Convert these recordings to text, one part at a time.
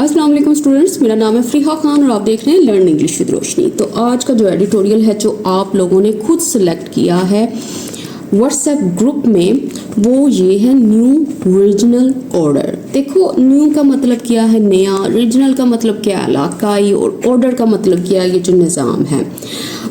अस्सलाम वालेकुम स्टूडेंट्स, मेरा नाम है फ़रीहा खान और आप देख रहे हैं लर्न इंग्लिश विद रोशनी। तो आज का जो एडिटोरियल है जो आप लोगों ने खुद सेलेक्ट किया है व्हाट्सएप ग्रुप में, वो ये है न्यू रीजनल ऑर्डर। देखो, न्यू का मतलब क्या है नया, रीजनल का मतलब क्या है इलाकाई, और ऑर्डर का मतलब क्या है ये जो निज़ाम है।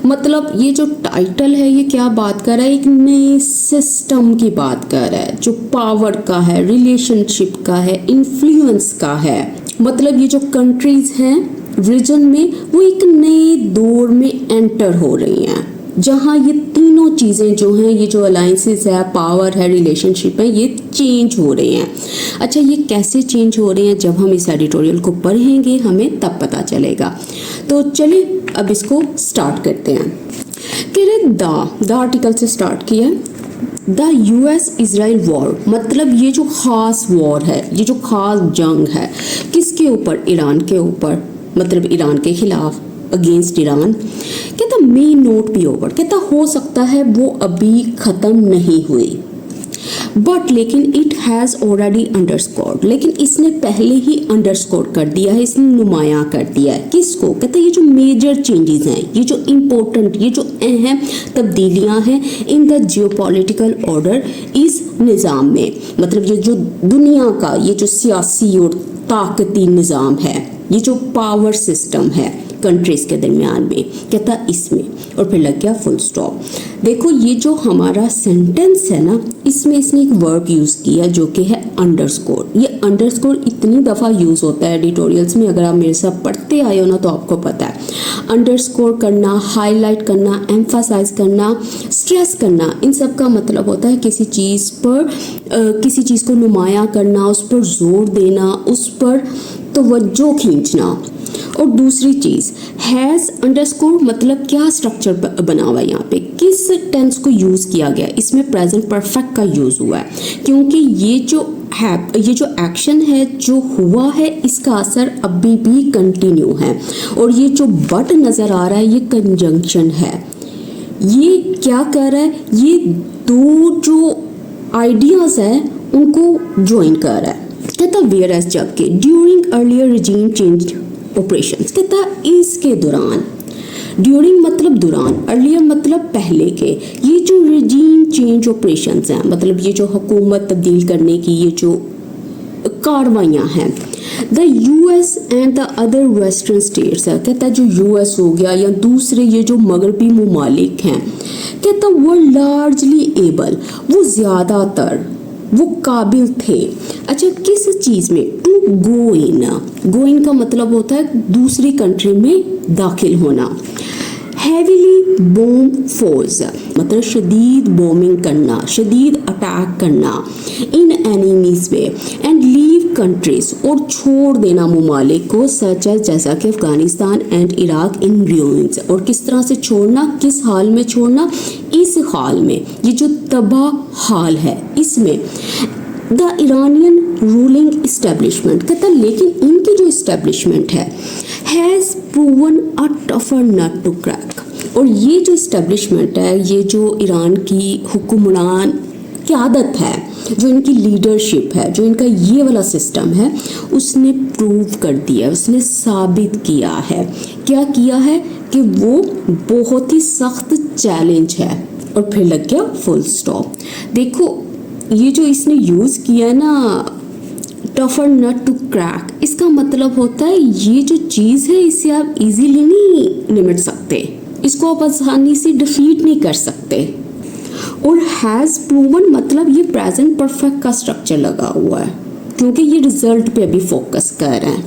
मतलब ये जो टाइटल है ये क्या बात कर रहा है, एक नए सिस्टम की बात कर रहा है जो पावर का है, रिलेशनशिप का है, इन्फ्लुएंस का है। मतलब ये जो कंट्रीज हैं रीजन में वो एक नए दौर में एंटर हो रही हैं, जहाँ ये तीनों चीज़ें जो हैं, ये जो अलाइंसेस है, पावर है, रिलेशनशिप है, ये चेंज हो रही हैं। अच्छा, ये कैसे चेंज हो रही हैं जब हम इस एडिटोरियल को पढ़ेंगे हमें तब पता चलेगा। तो चलिए अब इसको स्टार्ट करते हैं। कह रहे द आर्टिकल से स्टार्ट किया, द यूएस इजराइल वॉर, मतलब ये जो ख़ास वॉर है, ये जो ख़ास जंग है, किसके ऊपर? ईरान के ऊपर, मतलब ईरान के खिलाफ, अगेंस्ट ईरान। कहता मे नोट बी ओवर, कहता हो सकता है वो अभी ख़त्म नहीं हुई, बट लेकिन इट हैज़ ऑलरेडी अंडरस्कोर्ड, लेकिन इसने पहले ही अंडरस्कोर कर दिया है, इसने नुमायां कर दिया है। किसको? कहता है ये जो मेजर चेंजेस हैं, ये जो इम्पोर्टेंट, ये जो अहम तब्दीलियां हैं इन द जियोपॉलिटिकल ऑर्डर, इस निज़ाम में, मतलब ये जो दुनिया का ये जो सियासी और ताकती निज़ाम है, ये जो पावर सिस्टम है कंट्रीज़ के दरमियान में, कहता इसमें, और फिर लग गया फुल स्टॉप। देखो, ये जो हमारा सेंटेंस है ना, इसमें इसने एक वर्ब यूज़ किया जो कि है अंडरस्कोर। ये अंडरस्कोर इतनी दफ़ा यूज़ होता है एडिटोरियल्स में, अगर आप मेरे साथ पढ़ते आए हो ना तो आपको पता है। अंडरस्कोर करना, हाईलाइट करना, एम्फासाइज करना, स्ट्रेस करना, इन सब का मतलब होता है किसी चीज़ पर किसी चीज़ को नुमायां करना, उस पर जोर देना, उस पर तवज्जो खींचना। और दूसरी चीज़ हैज़ अंडरस्कोर, मतलब क्या स्ट्रक्चर बना हुआ है यहाँ पे, किस टेंस को यूज़ किया गया, इसमें प्रेजेंट परफेक्ट का यूज़ हुआ है, क्योंकि ये जो एक्शन है जो हुआ है इसका असर अभी भी कंटिन्यू है। और ये जो बट नज़र आ रहा है ये कंजंक्शन है, ये क्या कर रहा है, ये दो जो आइडियाज़ है उनको ज्वाइन कर रहा है। कहता वेयर एज, जबकि during earlier regime change operations, कहता इसके दौरान, ड्यूरिंग मतलब दौरान, अर्लियर मतलब पहले के, ये जो रिजीम चेंज ऑपरेशंस हैं, मतलब ये जो हुकूमत तब्दील करने की ये जो कार्रवाइयाँ हैं, the US and the other western states है, कहता जो यूएस हो गया या दूसरे ये जो मगरबी ममालिक हैं, कहता वो लार्जली एबल, वो ज़्यादातर वो काबिल थे। अच्छा, किस चीज़ में? टू गो इन, गो इन का मतलब होता है दूसरी कंट्री में दाखिल होना। हैवीली बॉम्ब फोर्स, मतलब शदीद बॉम्बिंग करना, शदीद अटैक करना, in enemies way, and leave countries, और छोड़ देना ममालिक को, सच है जैसा कि Afghanistan and Iraq in ruins. और किस तरह से छोड़ना, किस हाल में छोड़ना? इस हाल में, ये जो तबाह हाल है इसमें। द इरानियन रूलिंग इस्टेब्लिशमेंट, कहता लेकिन इनकी जो इस्टेब्लिशमेंट है has proven a tougher nut to crack, और ये जो इस्टेब्लिशमेंट है, ये जो ईरान की हुक्मरान क़यादत है, जो इनकी लीडरशिप है, जो इनका ये वाला सिस्टम है, उसने प्रूव कर दिया, उसने साबित किया है। क्या किया है? कि वो बहुत ही सख्त चैलेंज है, और फिर लग गया फुल स्टॉप। देखो, ये जो इसने यूज़ किया ना टफर नट टू क्रैक, इसका मतलब होता है ये जो चीज़ है इसे आप इजीली नहीं निमट सकते, इसको आप आसानी से डिफीट नहीं कर सकते। और हैज़ प्रूवन मतलब ये प्रेजेंट परफेक्ट का स्ट्रक्चर लगा हुआ है, क्योंकि ये रिजल्ट पे अभी फोकस कर रहे हैं।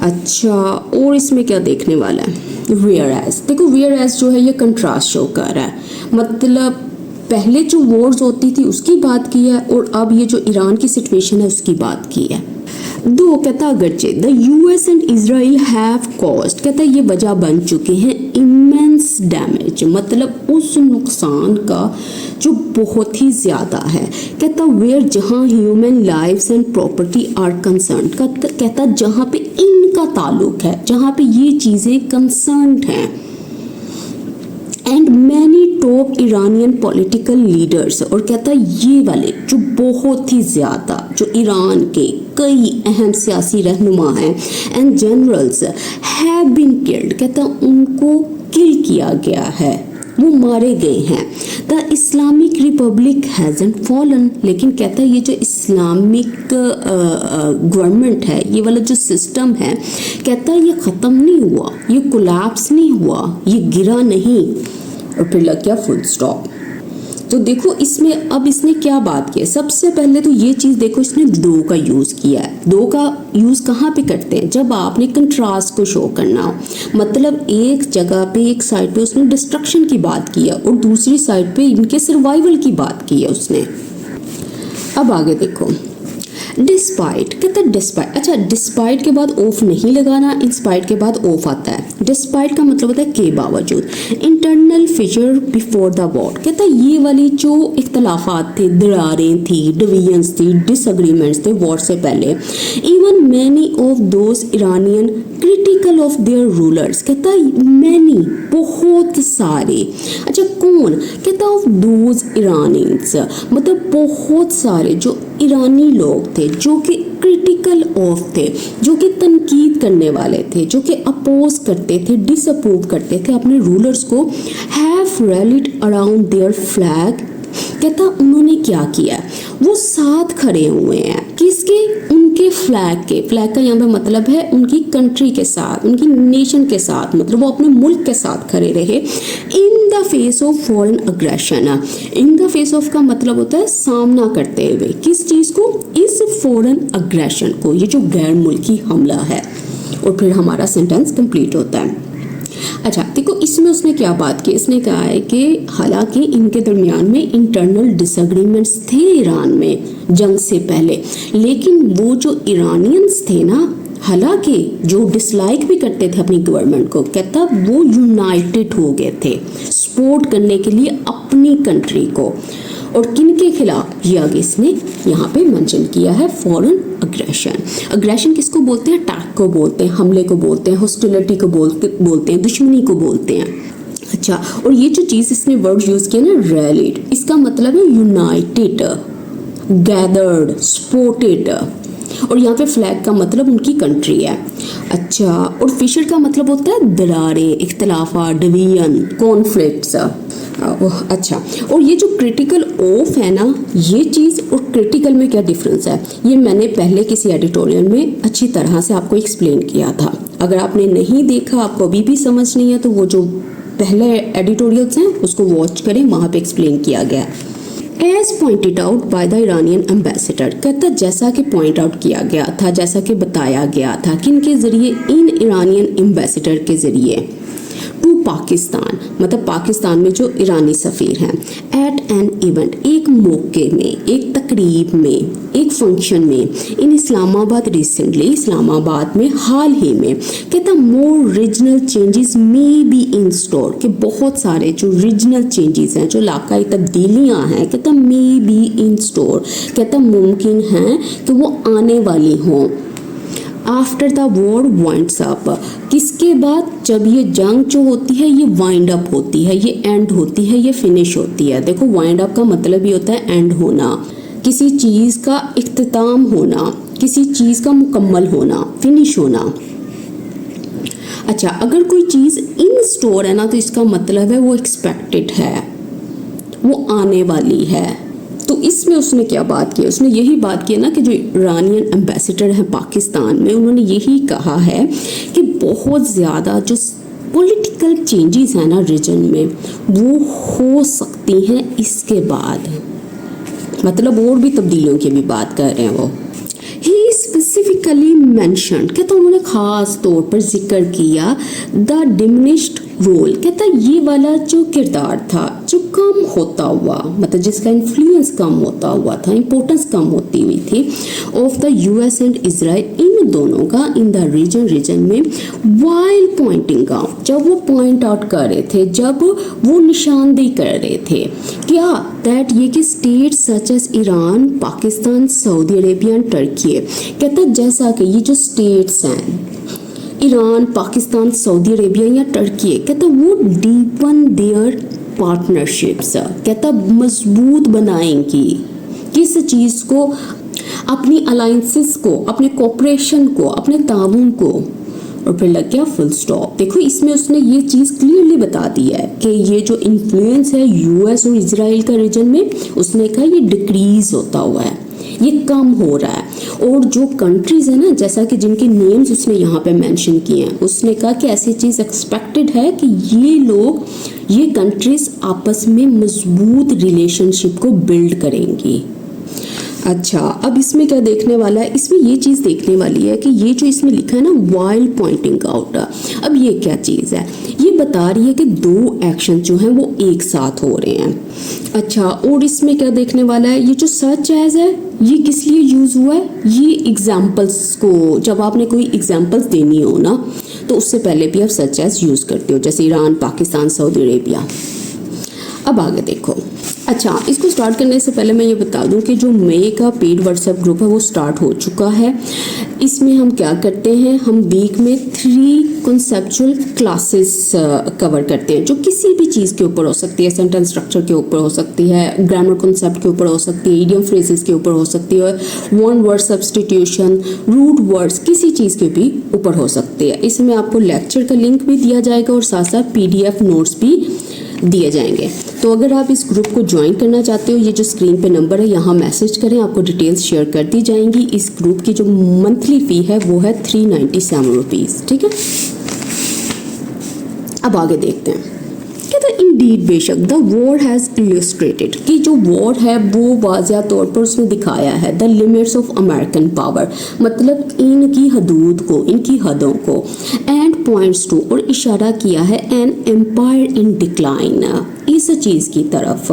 अच्छा, और इसमें क्या देखने वाला है? वेयर एज, देखो वेयर एज जो है ये कंट्रास्ट शो कर रहा है, मतलब पहले जो वॉर्स होती थी उसकी बात की है, और अब ये जो ईरान की सिचुएशन है उसकी बात की है। दो, कहता अगरचे the US and Israel have caused, कहता ये वजह बन चुके हैं इमेंस डैमेज, मतलब उस नुकसान का जो बहुत ही ज़्यादा है। कहता वेयर, जहाँ human lives and property are concern, कहता जहाँ पे इनका ताल्लुक है, जहाँ पे ये चीज़ें कंसर्न हैं, and and many top Iranian political leaders, और कहता है ये वाले जो बहुत ही ज़्यादा जो ईरान के कई अहम सियासी रहनुमा हैं and generals have been killed, कहता उनको किल किया गया है, वो मारे गए हैं। The Islamic Republic hasn't fallen, लेकिन कहता है ये जो इस्लामिक गवर्नमेंट है, ये वाला जो सिस्टम है, कहता है ये ख़त्म नहीं हुआ, ये कोलैप्स नहीं हुआ, ये गिरा नहीं। और फिर लग गया फुल स्टॉप। तो देखो इसमें अब इसने क्या बात की है, सबसे पहले तो ये चीज़ देखो, इसने दो का यूज़ किया है। दो का यूज़ कहाँ पे करते हैं, जब आपने कंट्रास्ट को शो करना हो, मतलब एक जगह पे एक साइड पे उसने डिस्ट्रक्शन की बात की है और दूसरी साइड पे इनके सर्वाइवल की बात की है उसने। अब आगे देखो, डिस्पाइट, कहता है डिस्पाइट, अच्छा डिस्पाइट के बाद ऑफ नहीं लगाना, इंस्पाइट के बाद ऑफ आता है। डिस्पाइट का मतलब होता है के बावजूद। Internal fissure before the war, कहता है ये वाली जो इख्तलाफात थे, दरारें थी, डिवीजन्स थी, डिसएग्रीमेंट्स थे वॉर से पहले, even many of those Iranian critical of their rulers, कहता है मैनी बहुत सारे, अच्छा कौन, कहता ऑफ दोज ईरानियंस, मतलब बहुत सारे जो ईरानी लोग थे जो कि क्रिटिकल ऑफ थे, जो कि तनकीद करने वाले थे, जो कि अपोज करते थे, डिसअप्रूव करते थे अपने रूलर्स को, हैव रैलिड अराउंड देयर फ्लैग, कहता उन्होंने क्या किया, वो साथ खड़े हुए हैं किसके, उनके फ्लैग के। फ्लैग का यहाँ पे मतलब है उनकी कंट्री के साथ, उनकी नेशन के साथ, मतलब वो अपने मुल्क के साथ खड़े रहे। In the face of foreign aggression, in the face of का मतलब होता है सामना करते हुए, किस चीज़ को, इस फॉरेन अग्रेशन को, ये जो गैर मुल्की हमला है। और फिर हमारा सेंटेंस कंप्लीट होता है। अच्छा देखो इसमें उसने क्या बात की, इसने कहा है कि हालांकि इनके दरमियान में इंटरनल डिसएग्रीमेंट्स थे ईरान में जंग से पहले, लेकिन वो जो ईरानियंस थे ना, हालांकि जो डिसलाइक भी करते थे अपनी गवर्नमेंट को, कहता वो यूनाइटेड हो गए थे सपोर्ट करने के लिए अपनी कंट्री को। और किन के खिलाफ, ये आगे इसने यहाँ पे मेंशन किया है, फॉरेन अग्रेशन। अग्रेशन किसको बोलते हैं, अटैक को बोलते हैं, हमले को बोलते हैं, हॉस्टिलिटी को बोलते हैं, दुश्मनी को बोलते हैं। अच्छा और ये जो चीज़ इसने वर्ड यूज़ किया ना रैलिड, इसका मतलब है यूनाइटेड, गैदर्ड, सपोर्टेड, और यहाँ पे फ्लैग का मतलब उनकी कंट्री है। अच्छा और फिशर का मतलब होता है दरारें, इख्तलाफा, डिवीजन, कॉन्फ्लिक्ट्स। अच्छा और ये जो क्रिटिकल ऑफ है ना, ये चीज़ और क्रिटिकल में क्या डिफरेंस है, ये मैंने पहले किसी एडिटोरियल में अच्छी तरह से आपको एक्सप्लेन किया था। अगर आपने नहीं देखा, आपको अभी भी समझ नहीं है, तो वो जो पहले एडिटोरियल्स हैं उसको वॉच करें, वहाँ पे एक्सप्लेन किया गया है। As pointed out by the Iranian ambassador, कहता जैसा कि पॉइंट आउट किया गया था, जैसा कि बताया गया था, किनके ज़रिए, इन ईरानियन एम्बेसडर के ज़रिए, टू पाकिस्तान, मतलब पाकिस्तान में जो ईरानी सफ़ीर हैं, एट एन इवेंट, एक मौके में, एक तकरीब में, एक फंक्शन में, इन इस्लामाबाद रिसेंटली, इस्लामाबाद में हाल ही में, कहता more regional changes may be in store, कि बहुत सारे जो रीजनल चेंजेस हैं, जो इलाकाई तब्दीलियाँ हैं, कहता मे बी इन स्टोर, कहता मुमकिन है कि वो आने वाली हों। After the war winds up, किसके बाद, जब ये जंग जो होती है ये वाइंड अप होती है, ये एंड होती है, ये फिनिश होती है। देखो वाइंड अप का मतलब ही होता है एंड होना, किसी चीज़ का इख्तिताम होना, किसी चीज़ का मुकम्मल होना, फिनिश होना। अच्छा अगर कोई चीज़ इन स्टोर है ना, तो इसका मतलब है वो एक्सपेक्टेड है, वो आने वाली है। तो इसमें उसने क्या बात की, उसने यही बात की ना कि जो ईरानियन एम्बेसडर हैं पाकिस्तान में, उन्होंने यही कहा है कि बहुत ज़्यादा जो पॉलिटिकल चेंजेस हैं ना रीजन में, वो हो सकती हैं इसके बाद, मतलब और भी तब्दीलियों की भी बात कर रहे हैं वो। ही स्पेसिफिकली मैंशन, कहता उन्होंने ख़ास तौर पर जिक्र किया द डिमिनिश्ड रोल, कहता ये वाला जो किरदार था जो कम होता हुआ, मतलब जिसका इन्फ्लुएंस कम होता हुआ था, इंपॉर्टेंस कम होती हुई थी, of the US and Israel, इन दोनों का इन द रीजन में, वाइल पॉइंटिंग आउट, जब वो पॉइंट आउट कर रहे थे, जब वो निशानदेही कर रहे थे, क्या दैट ये कि state such as Iran, Pakistan, Saudi Arabia and Turkey, कहता जैसा कि ये जो स्टेट्स हैं ईरान, पाकिस्तान, सऊदी अरेबिया या टर्की, कहता वो डीपन देयर पार्टनरशिप्स, कहता मजबूत बनाएंगी किस चीज़ को, अपनी अलायंसेस को, अपने कोऑपरेशन को, अपने ताउन को। और फिर लग गया फुल स्टॉप। देखो इसमें उसने ये चीज़ क्लियरली बता दी है कि ये जो इन्फ्लुएंस है यूएस और इजराइल का रीजन में, उसने कहा ये डिक्रीज होता हुआ है, ये कम हो रहा है। और जो कंट्रीज है ना, जैसा कि जिनके नेम्स उसने यहाँ पे मेंशन किए हैं, उसने कहा कि ऐसी चीज़ एक्सपेक्टेड है कि ये लोग, ये कंट्रीज आपस में मजबूत रिलेशनशिप को बिल्ड करेंगी। अच्छा, अब इसमें क्या देखने वाला है, इसमें ये चीज़ देखने वाली है कि ये जो इसमें लिखा है ना वाइल पॉइंटिंग आउट, अब ये क्या चीज़ है, ये बता रही है कि दो एक्शन जो हैं वो एक साथ हो रहे हैं। अच्छा, और इसमें क्या देखने वाला है, ये जो सच एज है ये किस लिए यूज़ हुआ है, ये एग्जाम्पल्स को, जब आपने कोई एग्जाम्पल्स देनी हो ना तो उससे पहले भी आप सच एज यूज़ करते हो, जैसे ईरान, पाकिस्तान, सऊदी अरेबिया। अब आगे देखो। अच्छा, इसको स्टार्ट करने से पहले मैं ये बता दूं कि जो मई का पेड व्हाट्सएप ग्रुप है वो स्टार्ट हो चुका है। इसमें हम क्या करते हैं, हम वीक में 3 कॉन्सेप्चुअल क्लासेस कवर करते हैं, जो किसी भी चीज़ के ऊपर हो सकती है, सेंटेंस स्ट्रक्चर के ऊपर हो सकती है, ग्रामर कॉन्सेप्ट के ऊपर हो सकती है, इडियम फ्रेजेस के ऊपर हो सकती है, one word substitution, root words, किसी चीज़ के भी ऊपर हो सकती है। इसमें आपको लेक्चर का लिंक भी दिया जाएगा और साथ साथ PDF नोट्स भी दिए जाएंगे। तो अगर आप इस ग्रुप को ज्वाइन करना चाहते हो, ये जो स्क्रीन पे नंबर है यहाँ मैसेज करें, आपको डिटेल्स शेयर कर दी जाएंगी। इस ग्रुप की जो मंथली फ़ी है वो है 397 रुपीज़, ठीक है। अब आगे देखते हैं। कहता है इंडीड, बेशक द वॉर हैज़ इलस्ट्रेटेड, कि जो वॉर है वो वाज़िया तौर पर उसने दिखाया है the limits of American power, मतलब इनकी हदूद को, इनकी हदों को, एंड पॉइंट्स टू, और इशारा किया है एन एम्पायर इन डिक्लाइन, इस चीज़ की तरफ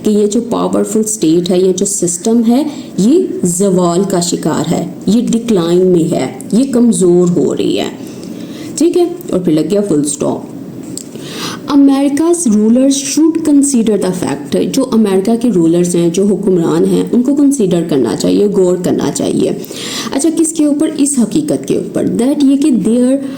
कि ये जो पावरफुल स्टेट है, ये जो सिस्टम है, ये जवाल का शिकार है, ये डिक्लाइन में है, ये कमज़ोर हो रही है, ठीक है। और फिर लग गया full stop. America's rulers should consider the fact, जो अमेरिका के रूलर्स हैं, जो हुक्मरान हैं, उनको कंसीडर करना चाहिए, गौर करना चाहिए। अच्छा, किसके ऊपर, इस हकीकत के ऊपर दैट ये कि देयर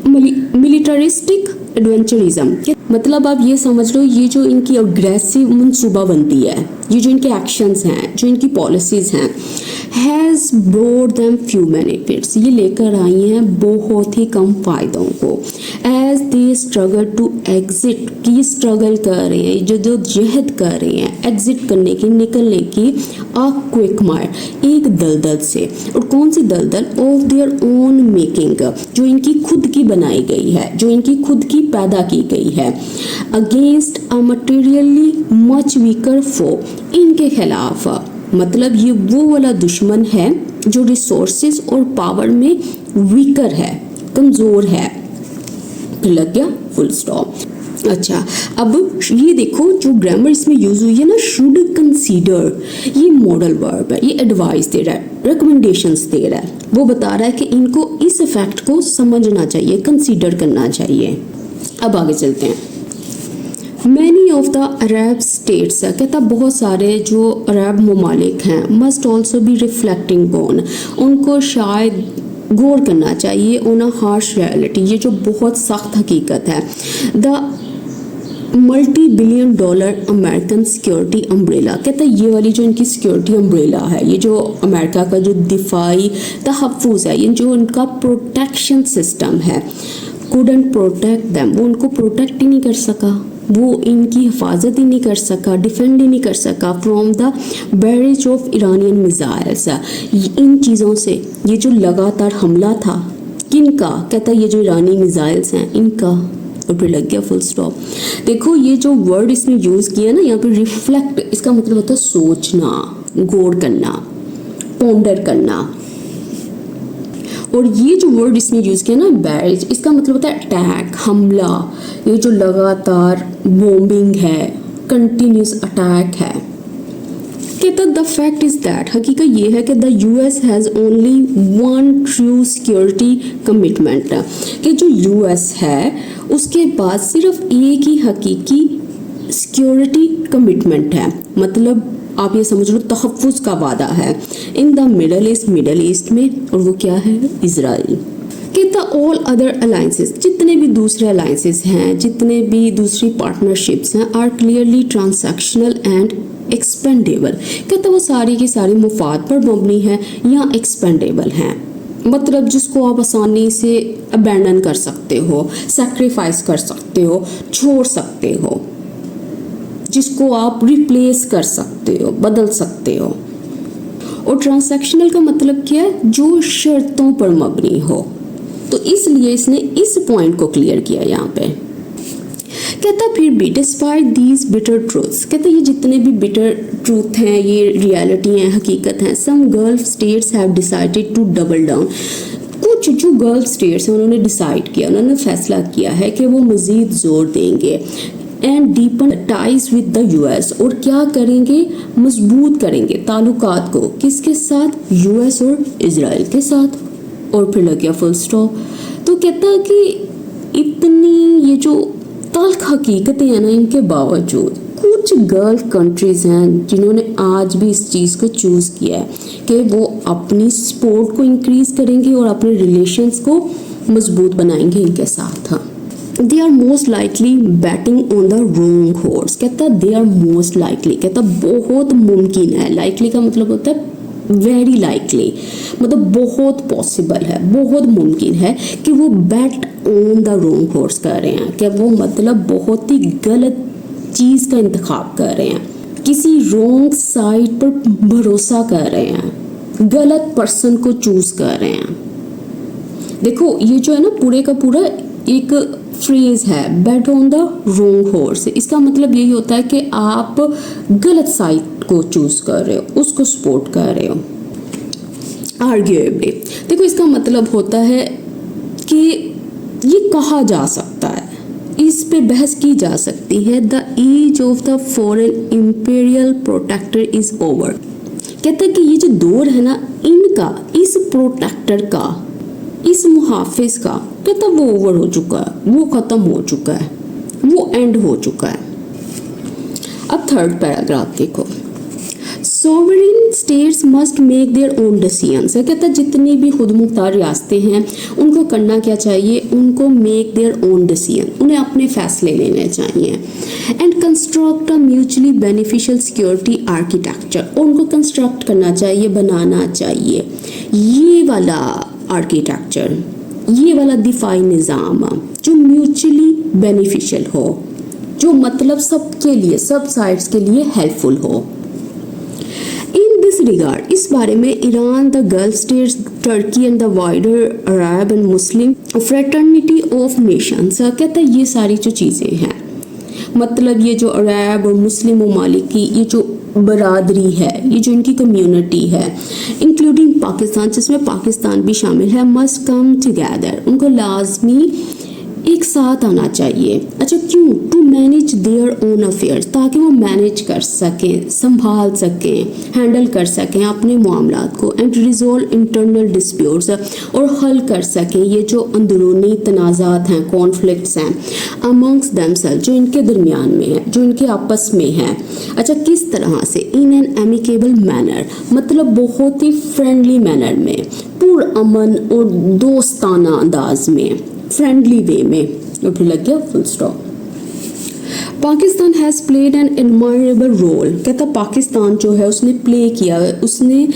मिलिटरिस्टिक एडवेंचरिज्म, मतलब आप ये समझ लो, ये जो इनकी अग्रेसिव मनसूबाबंदी है, ये जो इनके एक्शंस हैं, जो इनकी पॉलिसीज़ हैं, has brought them few benefits, ये लेकर आई हैं बहुत ही कम फ़ायदों को। As they struggle to exit, कि ये स्ट्रगल कर रहे हैं, जो जहद कर रहे हैं एग्जिट करने की, निकलने की, आ क्विक मार, एक दलदल से। और कौन सी दलदल, ऑफ देयर ओन मेकिंग, जो इनकी खुद की बनाई गई है, जो इनकी खुद की पैदा की गई है, against a materially much weaker foe, इनके खिलाफ, मतलब ये वो वाला दुश्मन है जो रिसोर्सेज और पावर में वीकर है, कमज़ोर है। लग गया फुल स्टॉप। अच्छा, अब ये देखो जो ग्रामर इसमें यूज हुई है ना, शुड कंसीडर, ये मॉडल वर्ब है, ये एडवाइस दे रहा है, रिकमेंडेशंस दे रहा है, वो बता रहा है कि इनको इस इफेक्ट को समझना चाहिए, कंसीडर करना चाहिए। अब आगे चलते हैं। Many of the Arab states, कहता बहुत सारे जो अरब ममालिक हैं, must also be reflecting on, उनको शायद गौर करना चाहिए ऑन अ हार्श रियलिटी, ये जो बहुत सख्त हकीकत है, the multi $billion American security umbrella, कहता है ये वाली जो इनकी सिक्योरिटी अम्ब्रेला है, ये जो अमेरिका का जो दिफाई तहफ़्फ़ुज़ है, ये जो उनका प्रोटेक्शन सिस्टम है, couldn't protect them, वो उनको प्रोटेक्ट ही नहीं कर सका, वो इनकी हिफाजत ही नहीं कर सका, डिफेंड ही नहीं कर सका from the barrage of Iranian missiles, इन चीज़ों से, ये जो लगातार हमला था किनका, कहता है ये जो ईरानी मिसाइल्स हैं इनका। और फिर लग गया फुल स्टॉप। देखो ये जो वर्ड इसमें यूज़ किया ना यहाँ पे, रिफ्लेक्ट, इसका मतलब होता है सोचना, गौर करना, पॉन्डर करना। और ये जो वर्ड इसने यूज़ किया ना बैरेज, इसका मतलब होता है अटैक, हमला, ये जो लगातार बॉम्बिंग है, कंटिन्यूस अटैक है। कहता द फैक्ट इज़ दैट, हकीकत ये है कि the US has only one true security commitment, कि जो US है उसके पास सिर्फ एक ही हकीकी सिक्योरिटी कमिटमेंट है, मतलब आप ये समझ लो तहफ़्फ़ुज़ का वादा है, in the middle east, middle east में, और वो क्या है, इजराइल। कहता ऑल अदर अलायंसेस, जितने भी दूसरे अलायंसेस हैं, जितने भी दूसरी पार्टनरशिप्स हैं, are clearly transactional and expendable. कहता वो सारी की सारी मुफाद पर मबनी है या एक्सपेंडेबल हैं, मतलब जिसको आप आसानी से अबैंडन कर सकते हो, सेक्रीफाइस कर सकते हो, छोड़ सकते हो, जिसको आप रिप्लेस कर सकते हो, बदल सकते हो। और ट्रांसैक्शनल का मतलब क्या है, जो शर्तों पर मबनी हो। तो इसलिए इसने इस पॉइंट को क्लियर किया यहाँ पे। कहता फिर भी डिस्पाइट दीज बिटर ट्रूथ्स, कहता ये जितने भी बिटर ट्रूथ हैं, ये रियलिटी हैं, हकीकत हैं, some Gulf states have decided to double down. कुछ जो गल्फ स्टेट्स हैं उन्होंने डिसाइड किया, उन्होंने फैसला किया है कि वो मज़ीद जोर देंगे and deepen ties with the US, और क्या करेंगे, मजबूत करेंगे ताल्लुकात को, किसके साथ, यूएस और इजराइल के साथ। और फिर लग गया फुल स्टॉप। तो कहता कि इतनी ये जो तल्ख हकीकतें हैं ना, इनके बावजूद कुछ गल्फ कंट्रीज़ हैं जिन्होंने आज भी इस चीज़ को चूज़ किया है कि वो अपनी सपोर्ट को इंक्रीज़ करेंगे और अपने रिलेशंस को मजबूत बनाएंगे इनके साथ। They are most likely betting on the wrong horse. कहता दे आर मोस्ट लाइकली, कहता बहुत मुमकिन है, लाइकली का मतलब होता है वेरी लाइकली, मतलब बहुत पॉसिबल है, बहुत मुमकिन है कि वो bat on the wrong horse कर रहे हैं, कि वो मतलब बहुत ही गलत चीज़ का इंतखाब कर रहे हैं, किसी रोंग साइड पर भरोसा कर रहे हैं, गलत पर्सन को चूज कर रहे हैं। देखो ये जो है ना पूरे का पूरा एक फ्रेज है, bat on the wrong horse, इसका मतलब यही होता है कि आप गलत साइड को चूज कर रहे हो, उसको सपोर्ट कर रहे हो। आर्ग्यूएबली, देखो इसका मतलब होता है कि ये कहा जा सकता है, इस पे बहस की जा सकती है, the age of the foreign imperial protector is over. कहता है कि ये जो दौर है ना इनका, इस प्रोटेक्टर का, इस मुहाफिज का, कहता वो ओवर हो चुका है, वो खत्म हो चुका है, वो एंड हो चुका है। अब थर्ड पैराग्राफ देखो, sovereign states must make their own decisions. कहता जितनी भी खुद मुख्तार रियासतें हैं उनको करना क्या चाहिए, उनको मेक देयर ओन डिसीजन, उन्हें अपने फैसले लेने चाहिए। And construct a mutually beneficial security architecture, उनको कंस्ट्रक्ट करना चाहिए, बनाना चाहिए ये वाला आर्किटेक्चर, ये वाला दिफाई निज़ाम जो म्यूचुअली बेनिफिशियल हो, जो मतलब सबके लिए, सब साइड्स के लिए हेल्पफुल हो। इन दिस रिगार्ड, इस बारे में Iran, the gulf states, Turkey and the wider Arab and Muslim fraternity of Nations, कहता है ये सारी जो चीज़ें हैं, मतलब ये जो अरब और मुस्लिम ममालिक की ये जो बरादरी है, ये जो इनकी कम्युनिटी है, इंक्लूडिंग पाकिस्तान, जिसमें पाकिस्तान भी शामिल है, मस्ट कम टुगेदर, उनको लाजमी एक साथ आना चाहिए। अच्छा क्यों, to manage their own affairs, ताकि वो मैनेज कर सकें, संभाल सकें, हैंडल कर सकें अपने मामलात को, एंड रिजोल्व इंटरनल डिस्प्यूट्स, और हल कर सकें ये जो अंदरूनी तनाज़ात हैं, कॉन्फ्लिक्ट्स हैं, अमंग्स देमसेल्फ, जो इनके दरमियान में है, जो इनके आपस में है। अच्छा किस तरह से, इन एन एमिकेबल मैनर, मतलब बहुत ही फ्रेंडली मैनर में, पुरअमन और दोस्ताना अंदाज में, फ्रेंडली वे में। और फिर लग गया full stop. Pakistan has played an admirable role, कहता पाकिस्तान जो है उसने प्ले किया है, उसने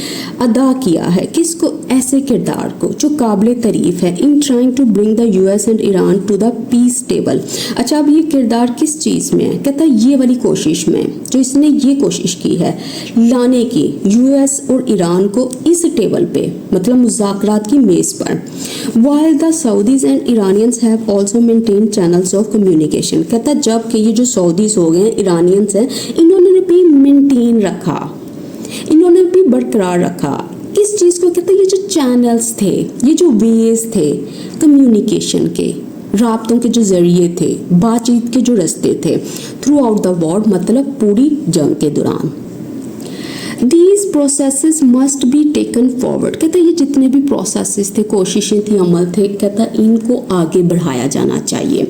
अदा किया है किसको, ऐसे किरदार को जो काबिल तारीफ है, in trying to bring the US and Iran to the peace table. अच्छा अब ये किरदार किस चीज़ में है, कहता ये वाली कोशिश में, जो इसने ये कोशिश की है लाने की यूएस और ईरान को इस टेबल पे, मतलब मुज़ाकरात की मेज़ पर। While the Saudis and Iranians have also maintain channels of communication, कहता जबकि ये जो सऊदीज हो गए, ईरानियंस हैं, इन्होंने भी मेंटेन रखा, इन्होंने भी बरकरार रखा किस चीज़ को, कहते ये जो चैनल्स थे, ये जो वेज थे कम्युनिकेशन के, राब्तों के जो जरिए थे, बातचीत के जो रास्ते थे, थ्रू आउट द वॉर, मतलब पूरी जंग के दौरान। These processes must be taken forward, कहता ये जितने भी प्रोसेसेस थे, कोशिशें थी, अमल थे, कहता इनको आगे बढ़ाया जाना चाहिए।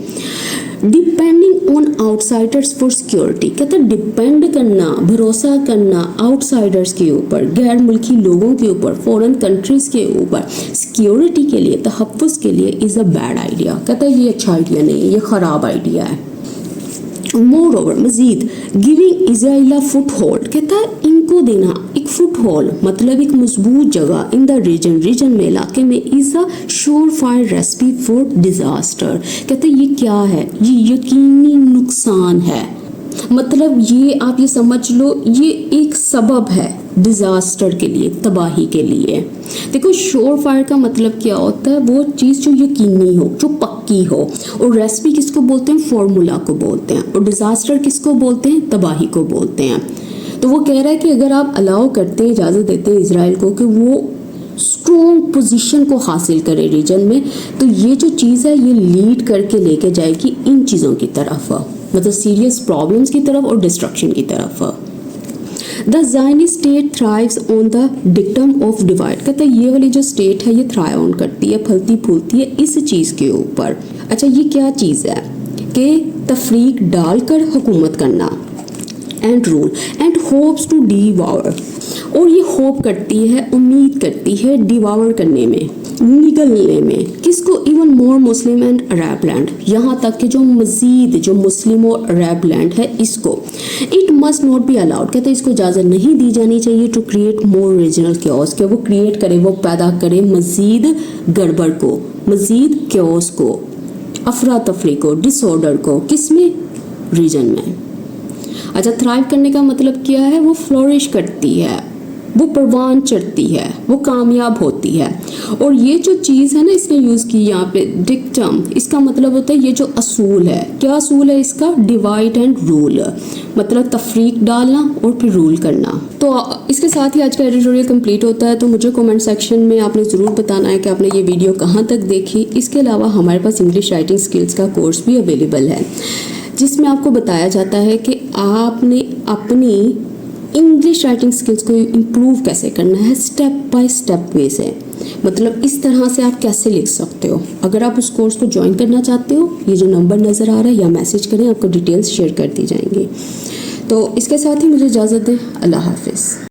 Depending on outsiders for security, कहते हैं डिपेंड करना, भरोसा करना आउटसाइडर्स के ऊपर, गैर मुल्की लोगों के ऊपर, फॉरेन कंट्रीज के ऊपर सिक्योरिटी के लिए, तहफ़्फ़ुज़ के लिए इज़ अ बैड आइडिया। कहता है ये अच्छा आइडिया नहीं है, ये ख़राब आइडिया है। मोर ओवर मजीद giving Israel a foothold, कहता है इनको देना एक फुट होल्ड, मतलब एक मजबूत जगह इन द रीजन में, इलाके में, is a sure fire recipe for disaster. कहते हैं ये क्या है, ये यकीनी नुकसान है, मतलब ये आप ये समझ लो ये एक सबब है डिज़ास्टर के लिए, तबाही के लिए। देखो श्योर फायर का मतलब क्या होता है, वो चीज़ जो यकीनी हो, जो पक्की हो, और रेसिपी किसको बोलते हैं, फॉर्मूला को बोलते हैं, और डिज़ास्टर किसको बोलते हैं, तबाही को बोलते हैं। तो वो कह रहा है कि अगर आप अलाउ करते हैं, इजाज़त देते हैं इसराइल को कि वो स्ट्रॉन्ग पोजीशन को हासिल करे रीजन में, तो ये जो चीज़ है ये लीड करके लेके जाएगी इन चीज़ों की तरफ, मतलब सीरियस प्रॉब्लम्स की तरफ और डिस्ट्रक्शन की तरफ। The Zionist state thrives on the dictum of divide, कहता है ये वाली जो स्टेट है ये थ्राइव ऑन करती है, फलती फूलती है इस चीज़ के ऊपर। अच्छा ये क्या चीज़ है कि तफरीक डालकर हुकूमत करना, and rule and hopes to devour, और ये होप करती है, उम्मीद करती है डिवावर करने में, निगलने में, किसको, even more Muslim and Arab land, यहाँ तक कि जो मज़ीद जो मुस्लिम और अरब लैंड है इसको। It must not be allowed, कहते हैं इसको इजाज़त नहीं दी जानी चाहिए to create more regional chaos, के वो क्रिएट करे, वो पैदा करे मज़ीद गड़बड़ को, मज़ीद क्योस को, अफरा तफरी को, डिसऑर्डर को, किसमें, रीजन में। अच्छा थ्राइव करने का मतलब क्या है, वो फ्लोरिश करती है, वो परवान चढ़ती है, वो कामयाब होती है। और ये जो चीज़ है ना इसने यूज़ की यहाँ पे डिक्टम, इसका मतलब होता है ये जो असूल है, क्या असूल है इसका, डिवाइड एंड रूल, मतलब तफरीक डालना और फिर रूल करना। तो इसके साथ ही आज का एडिटोरियल कंप्लीट होता है। तो मुझे कमेंट सेक्शन में आपने ज़रूर बताना है कि आपने ये वीडियो कहाँ तक देखी। इसके अलावा हमारे पास इंग्लिश राइटिंग स्किल्स का कोर्स भी अवेलेबल है, जिसमें आपको बताया जाता है कि आपने अपनी इंग्लिश राइटिंग स्किल्स को इम्प्रूव कैसे करना है, स्टेप बाय स्टेप वे से, मतलब इस तरह से आप कैसे लिख सकते हो। अगर आप उस कोर्स को ज्वाइन करना चाहते हो, ये जो नंबर नज़र आ रहा है या मैसेज करें, आपको डिटेल्स शेयर कर दी जाएंगी। तो इसके साथ ही मुझे इजाज़त दें, अल्लाह हाफिज़।